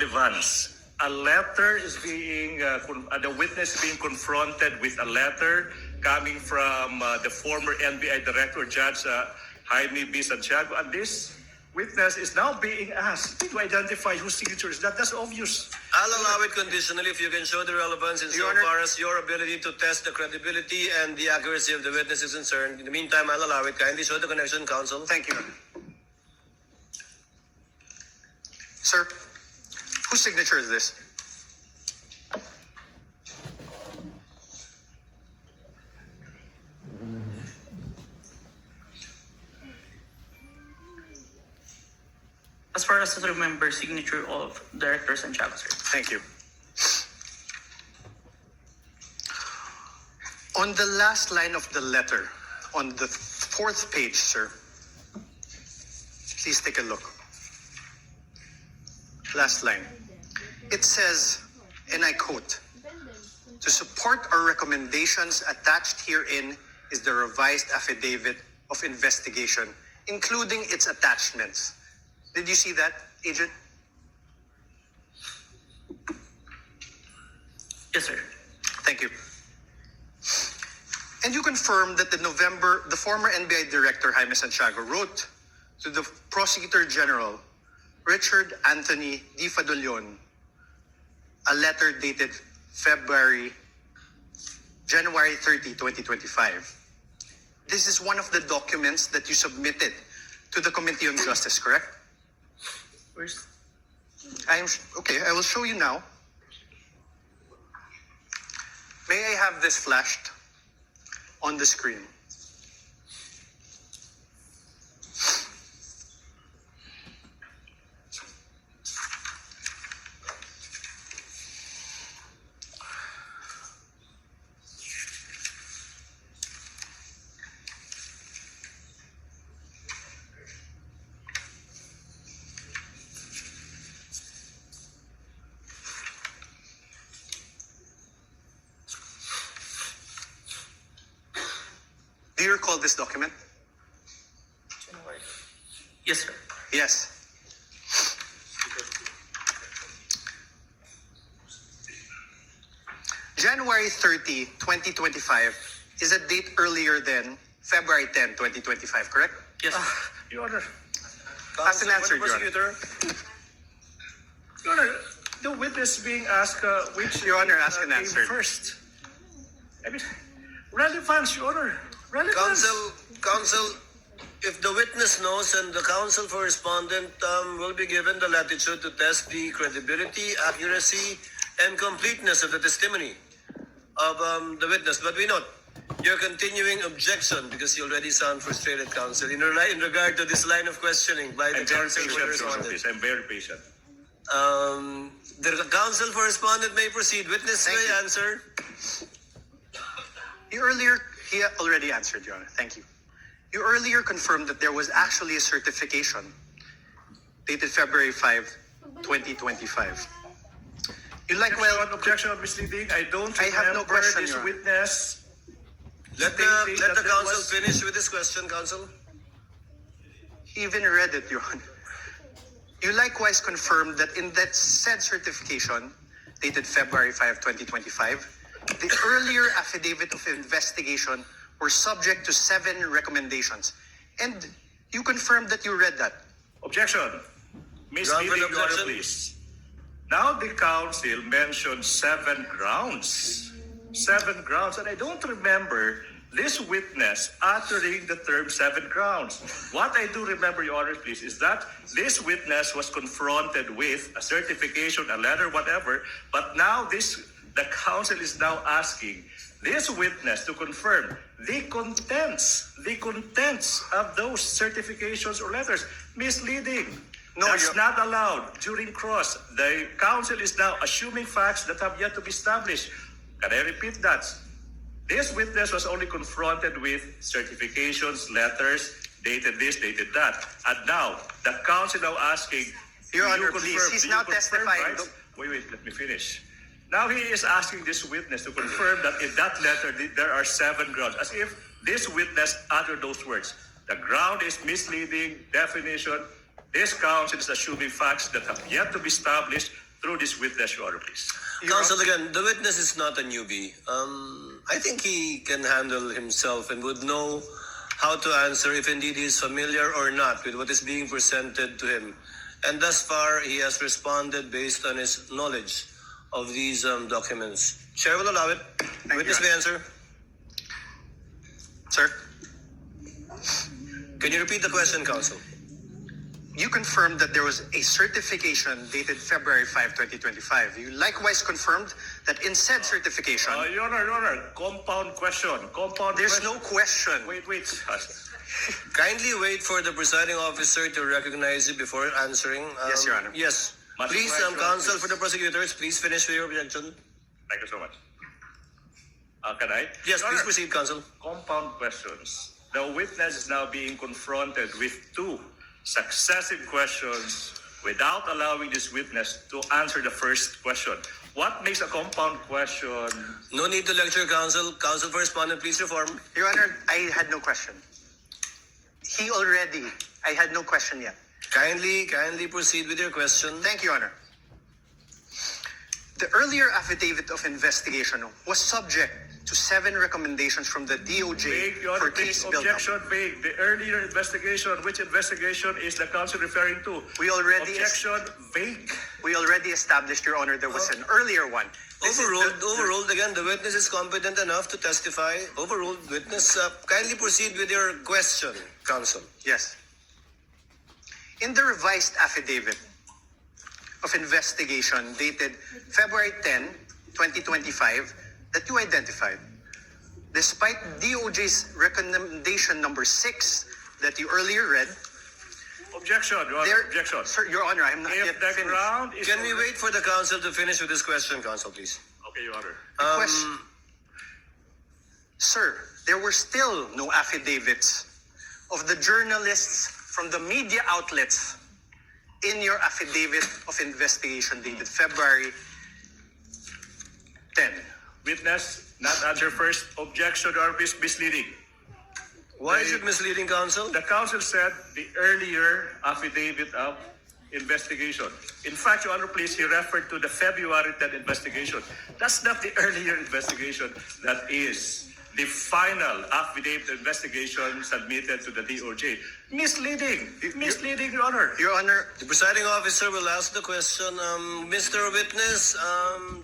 relevance. A letter is being, the witness is being confronted with a letter coming from the former NBI Director, Judge Jaime B. Santiago, and this witness is now being asked to identify whose signature is that. That's obvious. I'll allow it conditionally if you can show the relevance insofar as your ability to test the credibility and the accuracy of the witness is concerned. In the meantime, I'll allow it. Kindly show the connection, counsel. Thank you. Sir, whose signature is this? As far as I remember, signature of Director Santiago, sir. Thank you. On the last line of the letter, on the fourth page, sir, please take a look. Last line. It says, and I quote, "To support our recommendations attached herein is the revised affidavit of investigation, including its attachments." Did you see that, Agent? Yes, sir. Thank you. And you confirm that the former NBI Director Jaime Santiago wrote to the Prosecutor General Richard Anthony Di Fadolion a letter dated January 30, 2025. This is one of the documents that you submitted to the Committee on Justice, correct? Where's... Okay, I will show you now. May I have this flashed on the screen? Do you recall this document? Yes, sir. Yes. January 30, 2025 is a date earlier than February 10, 2025, correct? Yes, sir. Your Honor, Ask an answer, Your Honor. Prosecutor. Your Honor, the witness being asked which Your Honor, ask an came answer. first. I mean, relevance, Your Honor. Relevance. Counsel, if the witness knows and the counsel for respondent will be given the latitude to test the credibility, accuracy, and completeness of the testimony of the witness. But we note your continuing objection because you already sound frustrated, counsel, in regard to this line of questioning by the I'm very counsel for patient, Your Honor, respondent. please. I'm very patient. The counsel for respondent may proceed. Witness Thank may you. answer. He already answered, Your Honor. Thank you. You earlier confirmed that there was actually a certification dated February 5, 2025. You like, well, Objection of misleading. I don't I have no remember question, this Your Honor. witness. Let stating the that there counsel was- finish with this question, counsel. he even read it, Your Honor. You likewise confirmed that in that said certification, dated February 5, 2025, the earlier affidavit of investigation were subject to 7 recommendations. And you confirmed that you read that. Objection. Misleading, Ground for Your Honor, objection. please. Now the counsel mentioned 7 grounds. 7 grounds. And I don't remember this witness uttering the term 7 grounds. What I do remember, Your Honor, please, is that this witness was confronted with a certification, a letter, whatever. But now the counsel is now asking this witness to confirm the contents of those certifications or letters. Misleading. No, That's Your- not allowed during cross. The counsel is now assuming facts that have yet to be established. Can I repeat that? This witness was only confronted with certifications, letters, dated this, dated that. And now, the counsel now asking, Your do you Honor, please, confirm- he's do you now confirm, testifying. right? Wait, let me finish. Now he is asking this witness to confirm that in that letter there are 7 grounds, as if this witness uttered those words. The ground is misleading, definition. This counsel is assuming facts that have yet to be established. through this witness, Your Honor, please. Counsel, again, the witness is not a newbie. I think he can handle himself and would know how to answer if indeed he is familiar or not with what is being presented to him. And thus far, he has responded based on his knowledge of these documents. Chair will allow it. Witness may answer. Sir, Can you repeat the question, Counsel? you confirmed that there was a certification dated February 5, 2025. You likewise confirmed that in said certification, Your Honor, compound question. there's no question. Wait. Kindly wait for the presiding officer to recognize you before answering. Yes, Your Honor. Yes. Much Please, obliged, counsel please. for the prosecutors, please finish with your objection. Thank you so much. Can I? Yes, Your please Honor, proceed, counsel. compound questions. The witness is now being confronted with two successive questions without allowing this witness to answer the first question. What makes a compound question? No need to lecture, counsel. Counsel for respondent, please reform. Your Honor, I had no question. I had no question yet. Kindly proceed with your question. Thank you, Your Honor. The earlier affidavit of investigation was subject to 7 recommendations from the DOJ Vague, Your for Honor, please, case build-up. objection, vague. The earlier investigation, which investigation is the counsel referring to? We already Objection, vague. We already established, Your Honor, there was an earlier one. This is Overruled again. The witness is competent enough to testify. Overruled witness. Kindly proceed with your question, counsel. Yes. In the revised affidavit of investigation dated February 10, 2025, that you identified, despite DOJ's recommendation number 6 that you earlier read, Objection, Your Honor, objection. Sir, Your Honor, I'm not yet If the finished. ground is... Can we wait for the counsel to finish with this question, counsel, please? Okay, Your Honor. Question. Sir, there were still no affidavits of the journalists from the media outlets in your affidavit of investigation dated February 10. Witness, not answer first. Objection, Your Honor, please, misleading. Why is it misleading, counsel? The counsel said the earlier affidavit of investigation. In fact, Your Honor, please, he referred to the February 10 investigation. That's not the earlier investigation. That is the final affidavit investigation submitted to the DOJ. Misleading, Your Honor. Your Honor, The presiding officer will ask the question. Mr. Witness,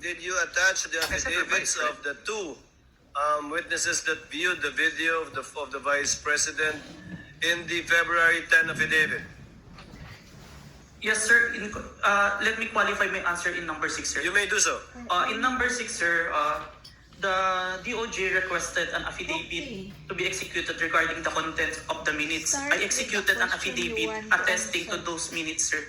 did you attach the said affidavits right. of the two witnesses that viewed the video of the vice president in the February 10 affidavit? Yes, sir. Let me qualify my answer in number 6, sir. You may do so. In number 6, sir, the DOJ requested an affidavit to be executed regarding the content of the minutes. Start I with executed the an question affidavit you want to attesting to answer. those minutes, sir,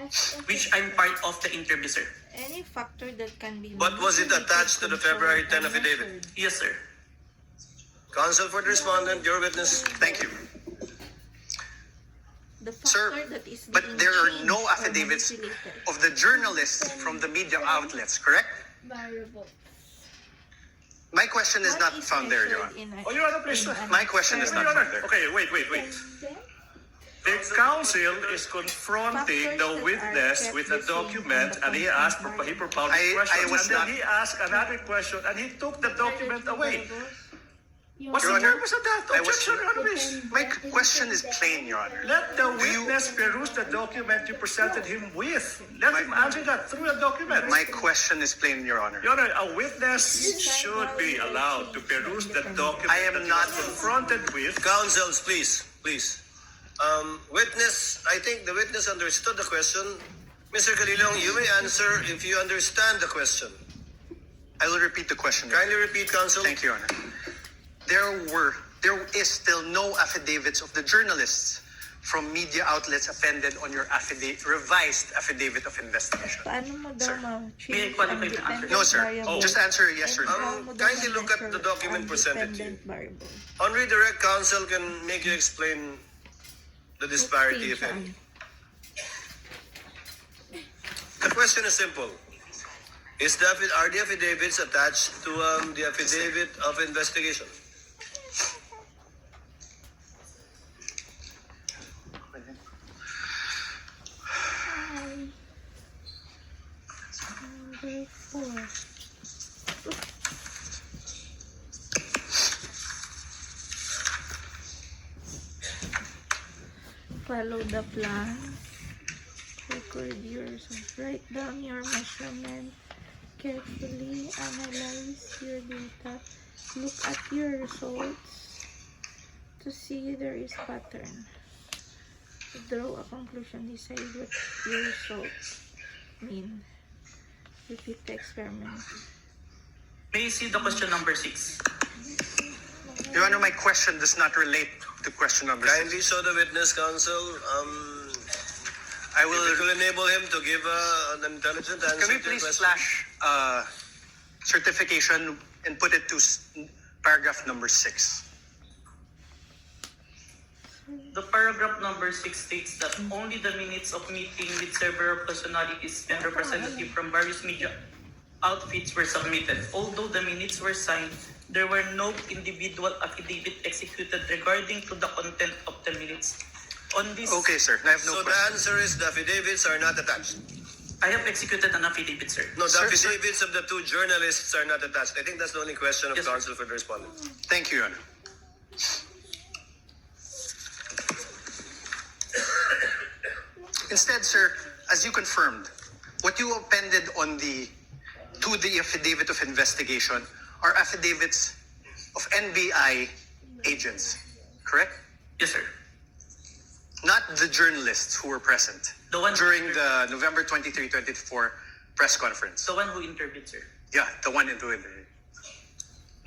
As of which I'm part of the interview, sir. any factor that can be But was it attached to the February 10 affidavit? Yes, sir. Counsel for the respondent, your witness. thank you. The factor Sir, that is but being there are changed no or affidavits manipulated. of the journalists from the media outlets, correct? Variable. My question is What not found there, Your measured Honor. in a- Oh, Your Honor, please. in an My question is not found there. Okay, wait. The counsel is confronting the witness with a document, and he propounded I questions, was and then not- he asked another question, and he took the document away. What's Your the Honor, purpose of that? I was- Objection, Your Honor, please. My question is plain, Your Honor. Let the Do you- witness peruse the document you presented him with. Let him answer that through a document. My question is plain, Your Honor. Your Honor, a witness should be allowed to peruse the document I am that he not- was confronted with. Counsels, please. Witness, I think the witness understood the question. Mr. Calilong, you may answer if you understand the question. I will repeat the question, Your Honor. Kindly repeat, counsel. Thank you, Your Honor. There is still no affidavits of the journalists from media outlets appended on your revised affidavit of investigation. Paano mo daw Sir. ma-change May I qualify ang the answer? dependent No, sir. variable? Just answer yes or And no. how mo daw Kindly look at the ma-measure document ang presented to you. dependent variable? On redirect, counsel can make you explain the disparity, if any. The question is simple. Are the affidavits attached to the affidavit of investigation? Number 4. Follow the plan. Record yours. Write down your measurement. Carefully analyze your data. Look at your results to see there is pattern. Draw a conclusion. Decide what your results mean. Repeat the experiment. May I see the question number 6? Your Honor, my question does not relate to question number 6. Kindly show the witness, counsel. I It will. will enable him to give an intelligent answer. Can we to your please question. slash certification and put it to paragraph number 6? The paragraph number 6 states that only the minutes of meeting with several personalities and representatives from various media outfits were submitted. Although the minutes were signed, there were no individual affidavit executed regarding to the content of the minutes. On this, Okay, sir. I have no So the question. answer is the affidavits are not attached. I have executed an affidavit, sir. No, the Sir, affidavits of the two journalists are not attached. I think that's the only question of Yes, sir. counsel for the respondent. Thank you, Your Honor. Instead, sir, as you confirmed, what you appended to the affidavit of investigation are affidavits of NBI agents, correct? Yes, sir. Not the journalists who were present The one during the November 23, 24 press conference. The one who interviewed, sir. Yeah, the one in doing it.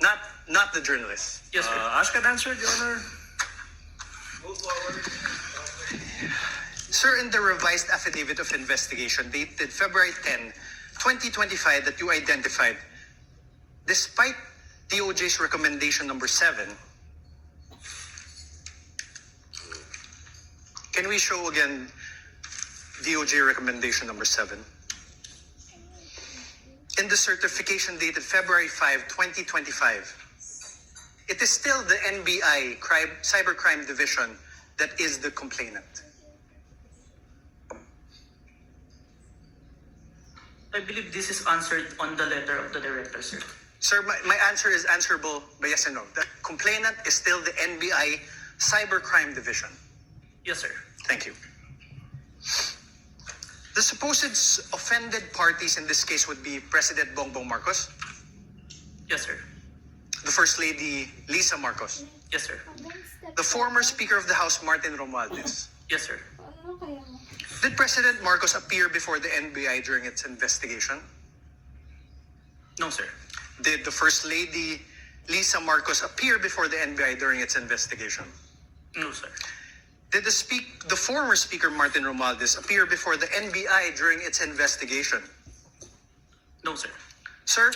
Not the journalists. Yes, sir. Ask and answer, Your Honor. Sir, in the revised affidavit of investigation dated February 10, 2025 that you identified, despite DOJ's recommendation number 7, can we show again DOJ recommendation number 7? In the certification dated February 5, 2025, it is still the NBI Cybercrime Division that is the complainant. I believe this is answered on the letter of the director, sir. Sir, my answer is answerable by yes and no. The complainant is still the NBI Cybercrime Division. Yes, sir. Thank you. The supposed offended parties in this case would be President Bongbong Marcos, Yes, sir. the First Lady Lisa Marcos, Yes, sir. the former Speaker of the House Martin Romualdez. Yes, sir. Ano kaya mo? Did President Marcos appear before the NBI during its investigation? No, sir. Did the First Lady Lisa Marcos appear before the NBI during its investigation? No, sir. Did the former Speaker Martin Romualdez appear before the NBI during its investigation? No, sir. Sir,